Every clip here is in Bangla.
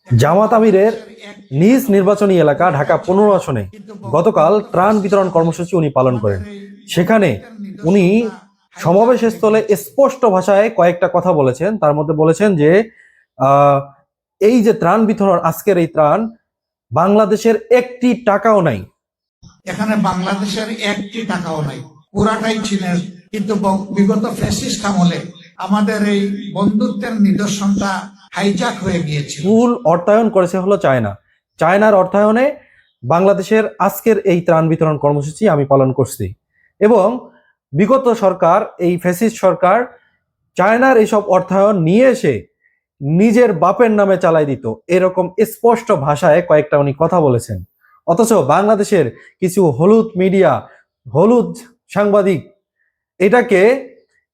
জামাত আমিরের নিজ নির্বাচনী এলাকা ঢাকা 15 আসনে গতকাল ত্রাণ বিতরণ কর্মসূচি উনি পালন করেন। সেখানে উনি সমাবেশ স্থলে স্পষ্ট ভাষায় কয়েকটা কথা বলেছেন। তার মধ্যে বলেছেন যে এই যে ত্রাণ বিতরণ, আজকের এই ত্রাণ বাংলাদেশের একটি টাকাও নাই, এখানে বাংলাদেশের একটি টাকাও নাই, পুরাটাই চীনের। কিন্তু বিগত ফ্যাসিস্ট আমলে আমাদের এই বন্ধুত্বের নিদর্শনটা হাইজ্যাক হয়ে গিয়েছে। ফুল অর্থায়ন করেছে হলো চায়না। চায়নার অর্থায়নে বাংলাদেশের আজকের এই ত্রাণ বিতরণ কর্মসূচি আমি পালন করছি। এবং বিগত সরকার, এই ফ্যাসিস্ট সরকার চায়নার এইসব অর্থায়ন নিয়ে এসে নিজের বাপের নামে চালাই দিত, এরকম স্পষ্ট ভাষায় কয়েকটা উনি কথা বলেছেন। অথচ বাংলাদেশের কিছু হলুদ মিডিয়া, হলুদ সাংবাদিক এটাকে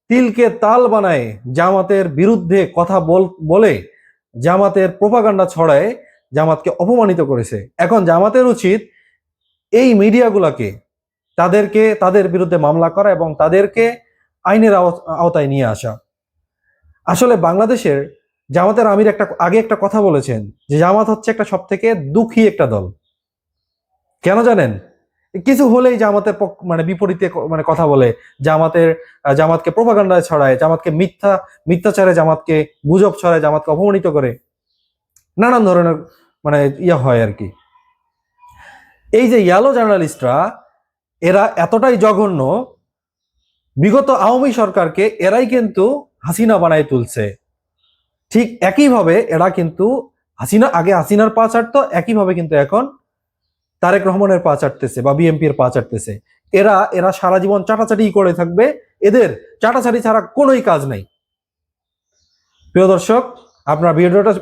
তিলকে তাল বানায় জামাতের বিরুদ্ধে কথা বলে জামাতের প্রোপাগান্ডা ছড়ায় জামাতকে অপমানিত করেছে। এখন জামাতের উচিত এই মিডিয়াগুলোকে তাদের বিরুদ্ধে মামলা করা এবং তাদেরকে আইনের আওতায় নিয়ে আসা। আসলে বাংলাদেশের জামাতের আমির আগে একটা কথা বলেছেন যে জামাত হচ্ছে একটা সব থেকে দুঃখী একটা দল। কেন জানেন? কিছু হলেই জামাতের বিপরীতে কথা বলে, জামাতকে প্রোপাগান্ডায় ছড়ায়, জামাতকে মিথ্যাচারে, জামাতকে গুজব ছড়ায়, জামাতকে অপমানিত করে, নানান ধরনের হয় আর কি। এই যে ইয়ালো জার্নালিস্টরা, এরা এতটাই জঘন্য, বিগত আওয়ামী সরকারকে এরাই কিন্তু হাসিনা বানায় তুলছে। ঠিক একইভাবে এরা কিন্তু হাসিনার পা চাটতো, একইভাবে কিন্তু এখন তারেক রহমানের পা চাটতেছে বা বিএনপির পা চাটতেছে। এরা সারা জীবন চাটাচাটি করে থাকবে, এদের চাটাচাটি ছাড়া কোনোই কাজ নাই। প্রিয় দর্শক, আপনার ভিডিওটা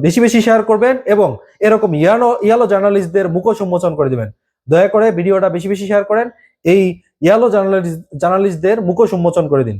বেশি বেশি শেয়ার করবেন এবং এরকম ইয়ালো জার্নালিস্টদের মুখোশ উন্মোচন করে দিবেন। দয়া করে ভিডিওটা বেশি বেশি শেয়ার করেন, এই ইয়ালো জার্নালিস্টদের মুখোশ উন্মোচন করে দিন।